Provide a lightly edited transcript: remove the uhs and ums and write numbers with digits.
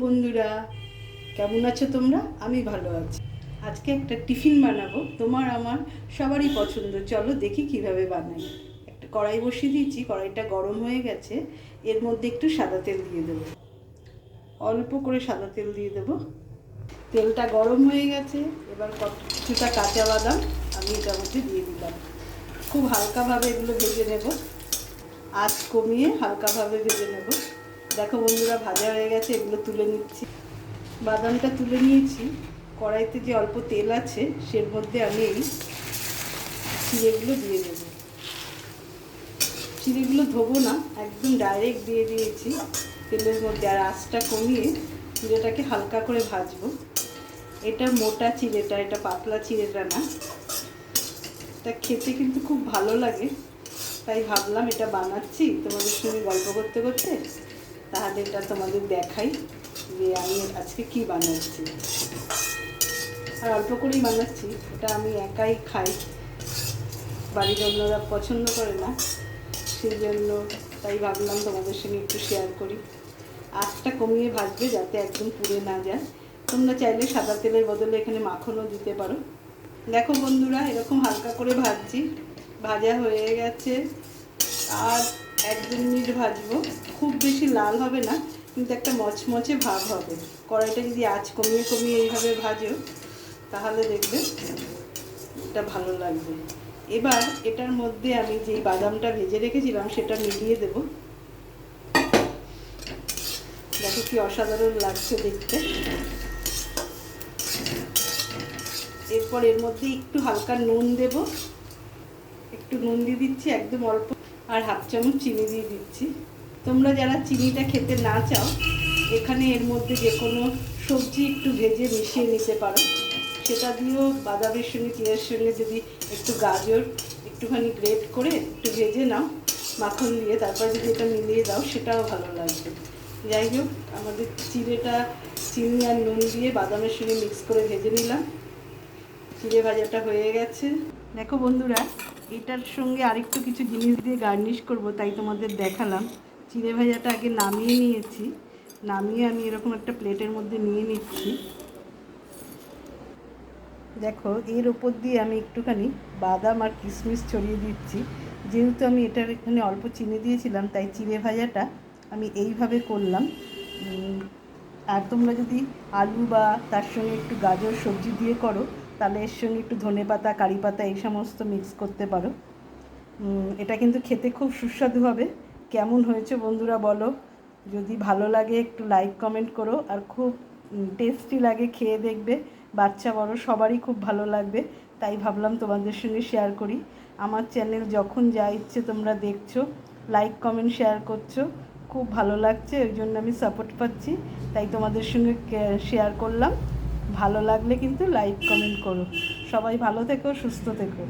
বন্ধুরা, কেমন আছো তোমরা? আমি ভালো আছি। আজকে একটা টিফিন বানাবো, তোমার আমার সবারই পছন্দ। চলো দেখি কিভাবে বানাই। একটা কড়াই বসিয়ে দিয়েছি, কড়াইটা গরম হয়ে গেছে। এর মধ্যে একটু সাদা তেল দিয়ে দেবো, অল্প করে সাদা তেল দিয়ে দেবো। তেলটা গরম হয়ে গেছে, এবার কিছুটা কাঁচা বাদাম আমি এটার মধ্যে দিয়ে দিলাম। খুব হালকাভাবে এগুলো ভেজে নেব, আঁচ কমিয়ে হালকাভাবে ভেজে নেব। দেখো বন্ধুরা, ভাজা হয়ে গেছে, এগুলো তুলে নিচ্ছি। বাদামটা তুলে নিয়েছি। কড়াইতে যে অল্প তেল আছে সের মধ্যে আমি এই চিড়েগুলো দিয়ে দেবো। চিড়েগুলো ধোবো না, একদম ডাইরেক্ট দিয়ে দিয়েছি তেলের মধ্যে। আর আঁচটা কমিয়ে চিড়েটাকে হালকা করে ভাজবো। এটা মোটা চিড়েটা, এটা পাতলা চিড়েটা না। এটা খেতে কিন্তু খুব ভালো লাগে, তাই ভাবলাম এটা বানাচ্ছি তোমাদের সঙ্গে গল্প করতে করতে, তাহলে এটা তোমাদের দেখাই যে আমি আজকে কি বানাচ্ছি। আর অল্প করেই বানাচ্ছি, এটা আমি একাই খাই, বাড়ির অন্যরা পছন্দ করে না, সেই জন্য তাই ভাবলাম তোমাদের সঙ্গে একটু শেয়ার করি। আঁচটা কমিয়ে ভাজবে যাতে একদম পুড়ে না যায়। তোমরা চাইলে সাদা তেলের বদলে এখানে মাখনও দিতে পারো। দেখো বন্ধুরা, এরকম হালকা করে ভাজছি, ভাজা হয়ে গেছে। আর 1-2 মিনিট ভাজবো, খুব বেশি লাল হবে না, কিন্তু একটা মচমচে ভাব হবে। কড়াইটা যদি আঁচ কমিয়ে কমিয়ে এইভাবে ভাজো তাহলে দেখবে এটা ভালো লাগবে। এবার এটার মধ্যে আমি যে বাদামটা ভেজে রেখেছিলাম সেটা মিলিয়ে দেব। দেখো কি অসাধারণ লাগছে দেখতে। এরপর এর মধ্যে একটু হালকা নুন দেব, একটু নুন দিয়ে দিচ্ছি একদম অল্প, আর 1/2 চামচ চিনি দিয়ে দিচ্ছি। তোমরা যারা চিনিটা খেতে না চাও, এখানে এর মধ্যে যে কোনো সবজি একটু ভেজে মিশিয়ে নিতে পারো। সেটা দিয়েও, বাদামের সঙ্গে চিড়ের সঙ্গে যদি একটু গাজর একটুখানি গ্রেট করে একটু ভেজে নাও মাখন দিয়ে, তারপর যদি এটা মিলিয়ে দাও সেটাও ভালো লাগবে। যাই হোক, আমাদের চিড়েটা চিনি আর নুন দিয়ে বাদামের সঙ্গে মিক্স করে ভেজে নিলাম। চিড়ে ভাজাটা হয়ে গেছে। দেখো বন্ধুরা, এটার সঙ্গে আরেকটু কিছু জিনিস দিয়ে গার্নিশ করব, তাই তোমাদের দেখালাম। চিড়ে ভাজাটা আগে নামিয়ে নিয়েছি, নামিয়ে আমি এরকম একটা প্লেটের মধ্যে নিয়ে নিচ্ছি। দেখো, এর ওপর দিয়ে আমি একটুখানি বাদাম আর কিশমিশ ছড়িয়ে দিচ্ছি। যেহেতু আমি এটার এখানে অল্প চিনি দিয়েছিলাম, তাই চিড়ে ভাজাটা আমি এইভাবে করলাম। আর তোমরা যদি আলু বা তার সঙ্গে একটু গাজর সবজি দিয়ে করো, তাহলে এর সঙ্গে একটু ধনেপাতা, কারি পাতা এই সমস্ত মিক্স করতে পারো। এটা কিন্তু খেতে খুব সুস্বাদু হবে। কেমন হয়েছে বন্ধুরা বলো। যদি ভালো লাগে একটু লাইক কমেন্ট করো। আর খুব টেস্টি লাগে, খেয়ে দেখবে, বাচ্চা বড় সবারই খুব ভালো লাগবে। তাই ভাবলাম তোমাদের সঙ্গে শেয়ার করি। আমার চ্যানেল যখন যা ইচ্ছে তোমরা দেখছো, লাইক কমেন্ট শেয়ার করছো, খুব ভালো লাগছে, ওই জন্য আমি সাপোর্ট পাচ্ছি, তাই তোমাদের সঙ্গে শেয়ার করলাম। ভালো লাগলে কিন্তু লাইক কমেন্ট করো। সবাই ভালো থেকো, সুস্থ থেকো।